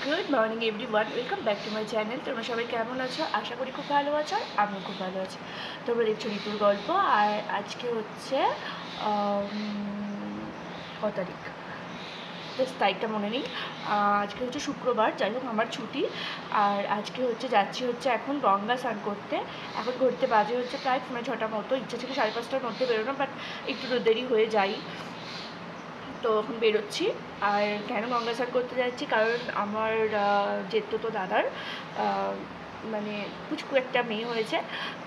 Good morning everyone, welcome back to my channel. তোমরা সবাই কেমন আছো? আশা করি খুব ভালো আছো, আর আমিও খুব ভালো আছি। তোমরা দেখছো ঋতুর গল্প। আর আজকে হচ্ছে কত তারিখ, জাস্ট তারিখটা মনে নেই। আজকে হচ্ছে শুক্রবার, যাই হোক আমার ছুটি। আর আজকে হচ্ছে যাচ্ছি এখন গঙ্গা স্নান করতে। এখন ঘুরতে বাজে হচ্ছে প্রায় 6:30 মতো। ইচ্ছা ছিল 5:30টার মধ্যে বেরোনো, বাট একটু দেরি হয়ে যায়, তো এখন বেরোচ্ছি। আর কেন গঙ্গা স্নান করতে যাচ্ছি, কারণ আমার জেঠতো দাদার মানে পুচকু একটা মেয়ে হয়েছে,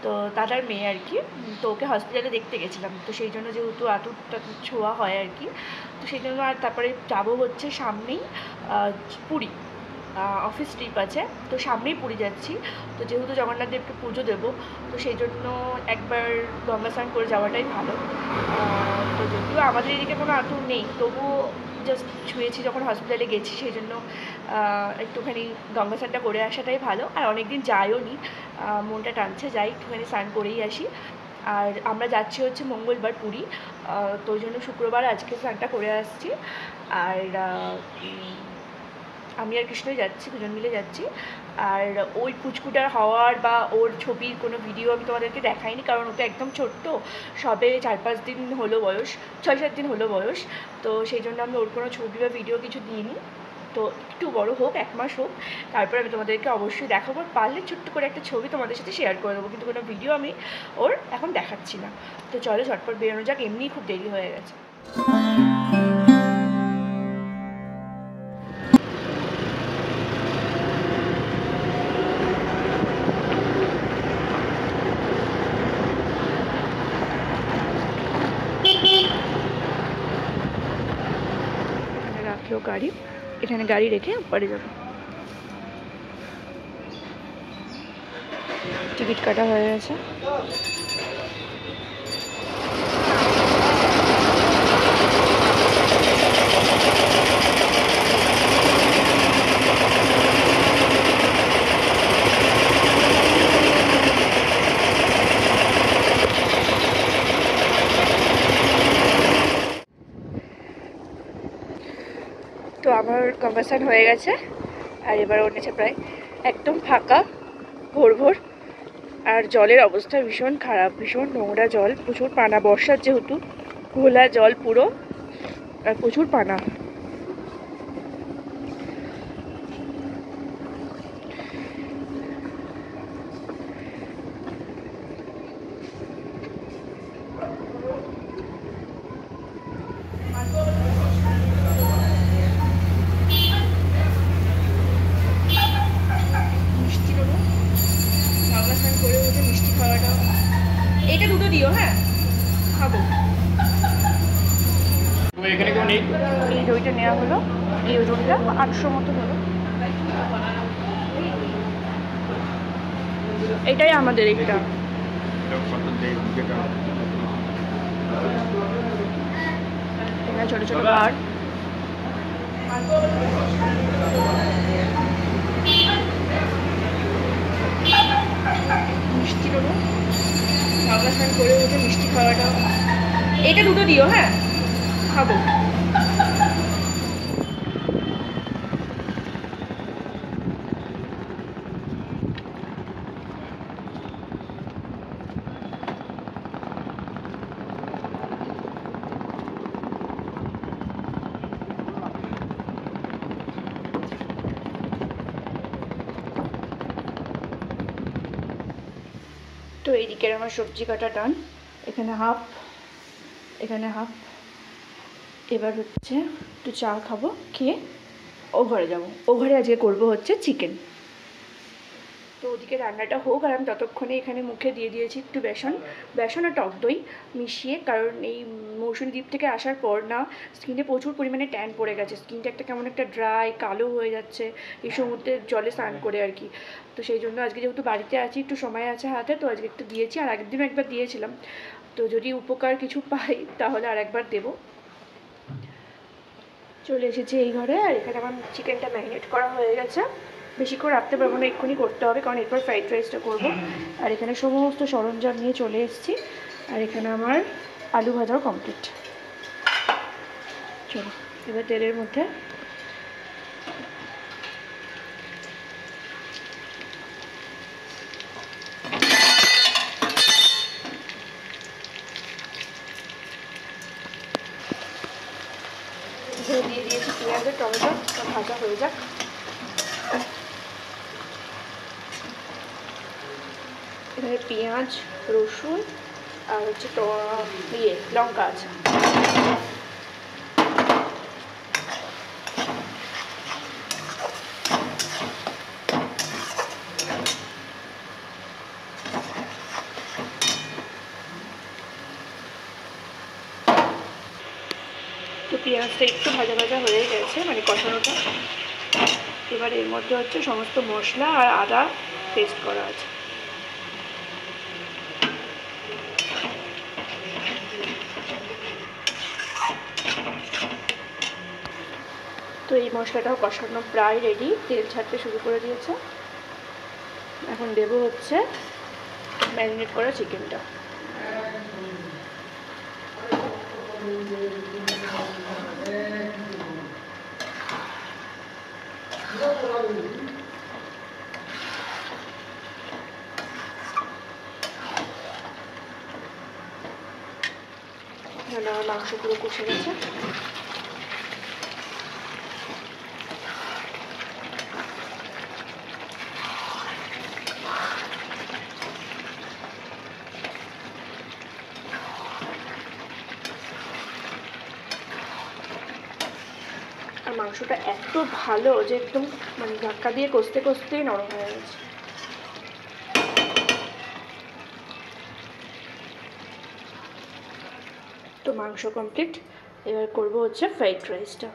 তো দাদার মেয়ে আর কি। তো ওকে হসপিটালে দেখতে গেছিলাম, তো সেই জন্য যেহেতু আতুরটা ছোঁয়া হয় আর কি, তো সেই জন্য। আর তারপরে যাবো হচ্ছে সামনেই পুরী, অফিস ট্রিপ আছে, তো সামনেই পুরী যাচ্ছি। তো যেহেতু জগন্নাথ দেবকে পুজো দেবো, তো সেই জন্য একবার গঙ্গা স্নান করে যাওয়াটাই ভালো। তো যদিও আমাদের এদিকে কোনো আতুর নেই, তবুও জাস্ট ছুঁয়েছি যখন হসপিটালে গেছি, সেই জন্য একটুখানি গঙ্গা স্নানটা করে আসাটাই ভালো। আর অনেক দিন যাইও নি, মনটা টানছে, যাই একটুখানি স্নান করেই আসি। আর আমরা যাচ্ছি হচ্ছে মঙ্গলবার পুরী, তো ওই জন্য শুক্রবার আজকে স্নানটা করে আসছি। আর আমি আর কৃষ্ণই যাচ্ছি, দুজন মিলে যাচ্ছি। আর ওই পুচকুটার হওয়ার বা ওর ছবির কোনো ভিডিও আমি তোমাদেরকে দেখাইনি, কারণ ও তো একদম ছোট্ট, সবে 4-5 দিন হলো বয়স, 6-7 দিন হলো বয়স। তো সেই জন্য আমি ওর কোনো ছবি বা ভিডিও কিছু দিইনি। তো একটু বড় হোক, 1 মাস হোক, তারপর আমি তোমাদেরকে অবশ্যই দেখাবো। পারলে ছোট্ট করে একটা ছবি তোমাদের সাথে শেয়ার করে দেবো, কিন্তু কোনো ভিডিও আমি ওর এখন দেখাচ্ছি না। তো চলো ঝটপট বেরোনো যাক, এমনিই খুব দেরি হয়ে গেছে। রাখলো গাড়ি, এখানে গাড়ি রেখে পরে যাবো। টিকিট কাটা হয়ে গেছে। তো আমার কনভার্সন হয়ে গেছে, আর এবার ওর নিচে প্রায় একদম ফাঁকা, ভোর ভোর। আর জলের অবস্থা ভীষণ খারাপ, ভীষণ নোংরা জল, প্রচুর পানা, বর্ষার যেহেতু ঘোলা জল পুরো, আর প্রচুর পানা। মিষ্টি নেবো, গঙ্গা স্নান করে উঠে মিষ্টি খাওয়াটা, এইটা দুটো দিও, হ্যাঁ খাবো। এই দইটা নেওয়া হলো, এই ওজনটা 800 মতো হলো। এটাই আমাদের একটা ছোট ছোট বার। মিষ্টি নেবো, গঙ্গা স্নান করে উঠে মিষ্টি খাওয়াটা, এইটা দুটো দিও, হ্যাঁ খাবো। তো এইদিকের আমার সবজি কাটা ডান, এখানে হাফ, এখানে হাফ। এবার হচ্ছে একটু চা খাবো, খেয়ে ও ঘরে যাবো। ও ঘরে আজকে করবো হচ্ছে চিকেন। তো ওদিকে রান্নাটা হোক, আর আমি ততক্ষণে এখানে মুখে দিয়ে দিয়েছি একটু বেসন আর টক দই মিশিয়ে, কারণ এই মৌসুমী দ্বীপ থেকে আসার পর না স্কিনে প্রচুর পরিমাণে ট্যান পড়ে গেছে, স্কিনটা একটা কেমন একটা ড্রাই কালো হয়ে যাচ্ছে এই সমুদ্রের জলে স্নান করে আর কি। তো সেই জন্য আজকে যেহেতু বাড়িতে আছি, একটু সময় আছে হাতে, তো আজকে একটু দিয়েছি। আর আগের দিনও একবার দিয়েছিলাম, তো যদি উপকার কিছু পাই তাহলে আর একবার দেবো। চলে এসেছি এই ঘরে, আর এখানে আমার চিকেনটা ম্যারিনেট করা হয়ে গেছে। বেশিক্ষণ রাখতে পারবো না, এক্ষুনি করতে হবে, কারণ এরপর ফ্রাইড রাইসটা করবো। আর এখানে সমস্ত সরঞ্জাম নিয়ে চলে এসেছি, আর এখানে আমার আলু ভাজাও কমপ্লিট। চলো এবার তেলের মধ্যে ভাজা হয়ে যাক। এখানে পেঁয়াজ, রসুন আর হচ্ছে লঙ্কা আছে। তো পেঁয়াজটা একটু ভাজা ভাজা হয়ে গেছে, মানে কষানোটা। এবার এর মধ্যে হচ্ছে সমস্ত মশলা আর আদা পেস্ট করা আছে। তো এই মশলাটাও কষানো প্রায় রেডি, তেল ছাড়তে শুরু করে দিয়েছে। এখন দেবো হচ্ছে ম্যারিনেট করা চিকেনটা। আমার মাংস পুরো কষে গেছে। আর মাংসটা এত ভালো যে একদম মানে ধাক্কা দিয়ে কষতে কষতেই নরম হয়ে গেছে। তো মাংস কমপ্লিট। এবার করব হচ্ছে ফ্রাইড রাইসটা।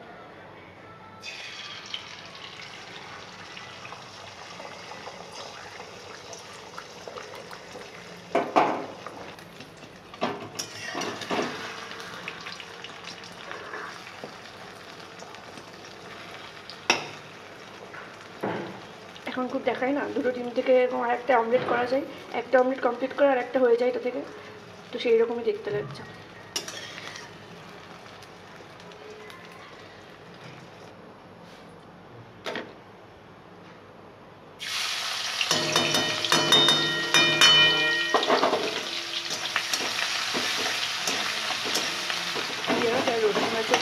এখন খুব দেখায় না, দুটো ডিম থেকে এরকম আর একটা অমলেট করা যায়, একটা অমলেট কমপ্লিট করে আর একটা হয়ে যায় এটা থেকে। তো সেই রকমই দেখতে লাগছে। রসুন আছে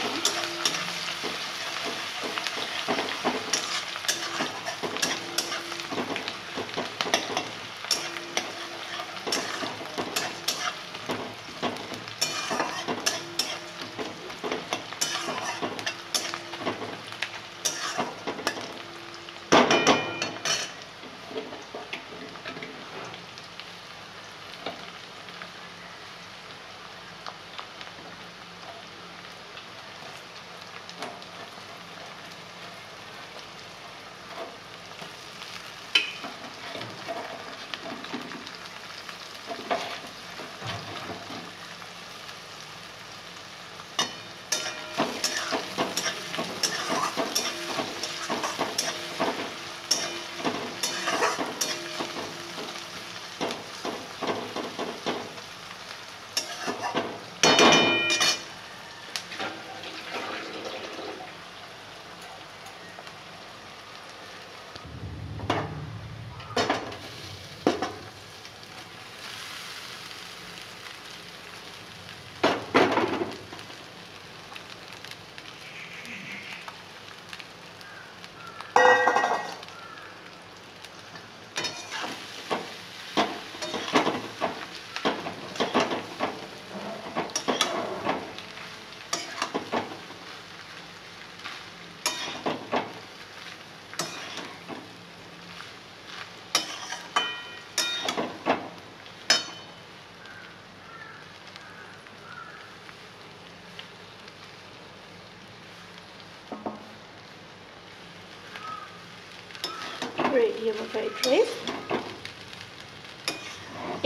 ready আমার fried rice,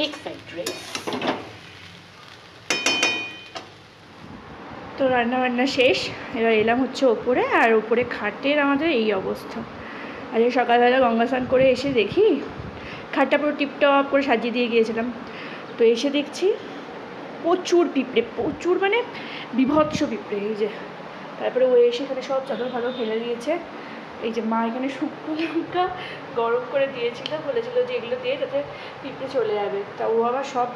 egg fried rice. তো রান্না শেষ। এবার এলাম হচ্ছে ওপরে, আর ওপরে খাটের আমাদের এই অবস্থা। আজকে সকালবেলা গঙ্গা স্নান করে এসে দেখি খাটটা পুরো টিপটপ করে সাজিয়ে দিয়ে গিয়েছিলাম। তো এসে দেখছি প্রচুর পিঁপড়ে, প্রচুর মানে বিভৎস পিঁপড়ে। এই যে তারপরে ও এসে এখানে সব চাদর ফাদর ফেলে দিয়েছে। এই যে মা এখানে শুকনো লঙ্কা গরম করে দিয়েছিল, বলেছিল যে এগুলো দিয়ে যাতে পিঁপড়ে চলে যাবে। তা ও আবার সব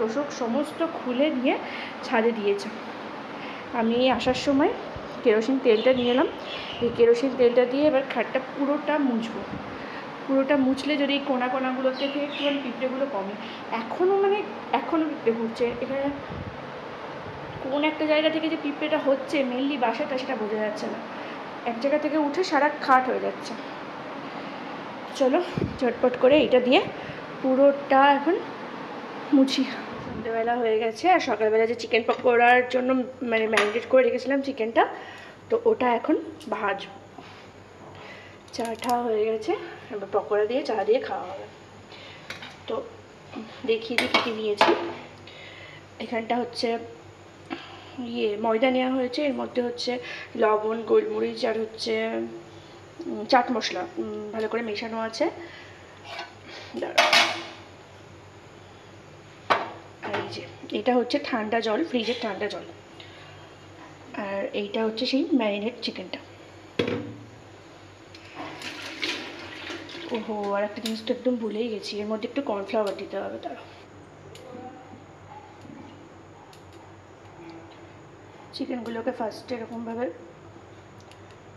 তোষক সমস্ত খুলে নিয়ে ছাদে দিয়েছে। আমি আসার সময় কেরোসিন তেলটা নিয়ে এলাম। এই কেরোসিন তেলটা দিয়ে এবার খাটটা পুরোটা মুছবো। পুরোটা মুছলে যদি এই কোনাগুলো থেকে একটুখানি পিঁপড়েগুলো কমে। এখনও পিঁপড়ে ঘুরছে এখানে। কোন একটা জায়গা থেকে যে পিঁপড়েটা হচ্ছে মেনলি বাসাটা, সেটা বোঝা যাচ্ছে না। এক জায়গা থেকে উঠে সারা খাট হয়ে যাচ্ছে। চলো ঝটপট করে এইটা দিয়ে পুরোটা এখন মুছি। সন্ধ্যেবেলা হয়ে গেছে, আর সকালবেলা যে চিকেন পকোড়ার জন্য মানে ম্যারিনেট করে রেখেছিলাম চিকেনটা, তো ওটা এখন ভাজবো। চা টা হয়ে গেছে, এবার পকোড়া দিয়ে চা দিয়ে খাওয়া হবে। তো দেখিয়ে দিই কী নিয়েছি। এখানটা হচ্ছে ময়দা নেওয়া হয়েছে, এর মধ্যে হচ্ছে লবণ, গোলমরিচ আর হচ্ছে চাট মশলা ভালো করে মেশানো আছে। আর এই যে এটা হচ্ছে ঠান্ডা জল, ফ্রিজের ঠান্ডা জল। আর এইটা হচ্ছে সেই ম্যারিনেট চিকেনটা। ওহো, আর একটা জিনিস তো একদম ভুলেই গেছি, এর মধ্যে একটু কর্নফ্লাওয়ার দিতে হবে। তারা চিকেনগুলোকে ফার্স্টে এরকমভাবে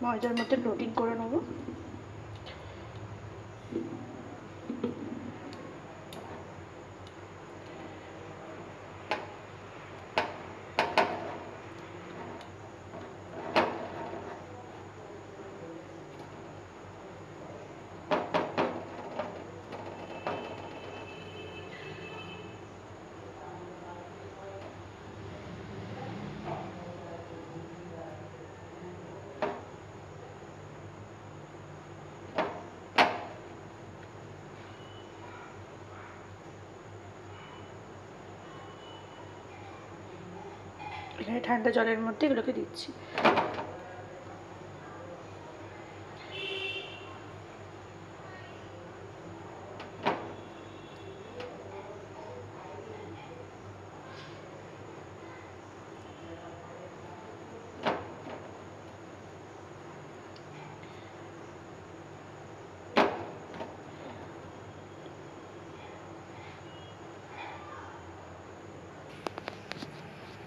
ময়দার মধ্যে কোটিং করে নেবো। এখানে ঠান্ডা জলের মধ্যে এগুলোকে দিচ্ছি।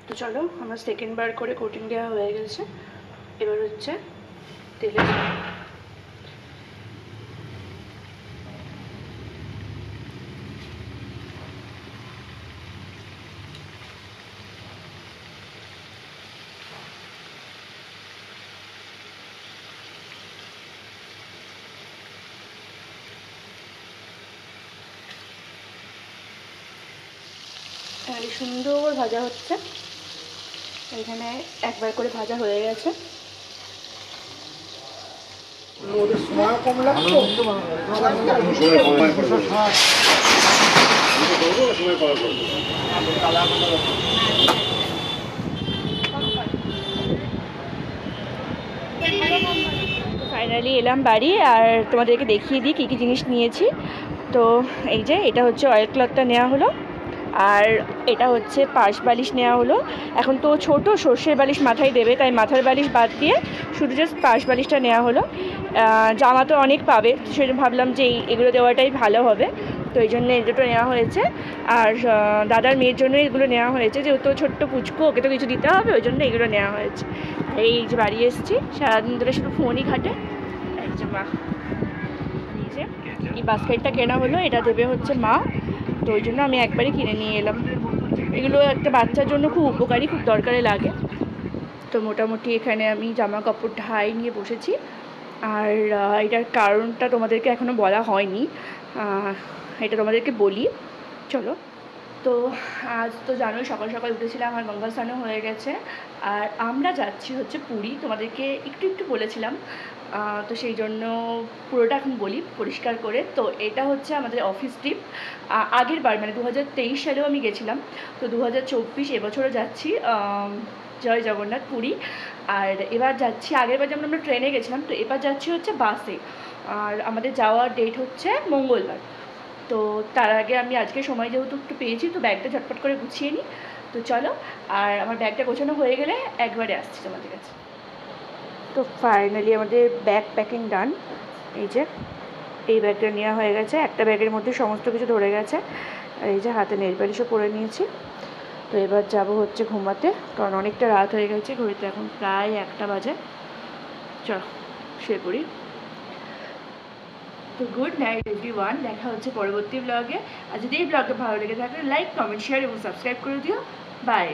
তো চলো, আমার সেকেন্ড বার করে কোটিং দেওয়া হয়ে গেছে। এবার হচ্ছে তেলে সুন্দর ভাজা হচ্ছে। এখানে একবার করে ভাজা হয়ে গেছে। ফাইনালি এলাম বাড়ি, আর তোমাদেরকে দেখিয়ে দিই কী কী জিনিস নিয়েছি। তো এই যে এটা হচ্ছে অয়েল ক্লথটা নেওয়া হলো, আর এটা হচ্ছে পাশ বালিশ নেওয়া হলো। এখন তো ছোট সর্ষের বালিশ মাথায় দেবে, তাই মাথার বালিশ বাদ দিয়ে শুধু জাস্ট পাশ বালিশটা নেওয়া হলো। জামা তো অনেক পাবে, সেই জন্য ভাবলাম যে এগুলো দেওয়াটাই ভালো হবে, তো এই জন্য এই দুটো নেওয়া হয়েছে। আর দাদার মেয়ের জন্য এগুলো নেওয়া হয়েছে, যেহেতু ছোট্ট পুচকু, ওকে তো কিছু দিতে হবে, ওই জন্য এগুলো নেওয়া হয়েছে। এই যে বাড়ি এসেছি, সারাদিন ধরে শুধু ফোনই ঘাটে। এই যে মা, এই যে এই বাস্কেটটা কেনা হলো, এটা দেবে হচ্ছে মা, তো ওই জন্য আমি একবারই কিনে নিয়ে এলাম। এগুলো একটা বাচ্চার জন্য খুব উপকারী, খুব দরকারে লাগে। তো মোটামুটি এখানে আমি জামা কাপড় ঢাই নিয়ে বসেছি। আর এটার কারণটা তোমাদেরকে এখনও বলা হয়নি, এটা তোমাদেরকে বলি। চলো, তো আজ তো জানোই সকাল সকাল উঠেছিলাম, আর গঙ্গা স্নানও হয়ে গেছে। আর আমরা যাচ্ছি হচ্ছে পুরী, তোমাদেরকে একটু বলেছিলাম, তো সেই জন্য পুরোটা এখন বলি পরিষ্কার করে। তো এটা হচ্ছে আমাদের অফিস ট্রিপ। আগের বার মানে 2023 সালেও আমি গেছিলাম, তো 2024 এবছরও যাচ্ছি। জয় জগন্নাথ পুরী। আর এবার যাচ্ছি, আগের বার যেমন আমরা ট্রেনে গেছিলাম, তো এবার যাচ্ছি হচ্ছে বাসে। আর আমাদের যাওয়ার ডেট হচ্ছে মঙ্গলবার। তো তার আগে আমি আজকে সময় যেহেতু একটু পেয়েছি, তো ব্যাগটা ঝটপট করে গুছিয়ে নিই। তো চলো, আর আমার ব্যাগটা গোছানো হয়ে গেলে একবারে আসছি তোমাদের কাছে। তো ফাইনালি আমাদের ব্যাগ প্যাকিং ডান। এই যে এই ব্যাগটা নেওয়া হয়ে গেছে, একটা ব্যাগের মধ্যে সমস্ত কিছু ধরে গেছে। এই যে হাতে নেল পালিশও পরে নিয়েছি। তো এবার যাব হচ্ছে ঘুমাতে, কারণ অনেকটা রাত হয়ে গেছে, ঘড়িতে এখন প্রায় 1টা বাজে। চল শুয়ে পড়ি। তো গুড নাইট এভরিওয়ান, দেখা হচ্ছে পরবর্তী ব্লগে। আর যদি এই ব্লগটা ভালো লেগে থাকে লাইক, কমেন্ট, শেয়ার এবং সাবস্ক্রাইব করে দিও। বাই।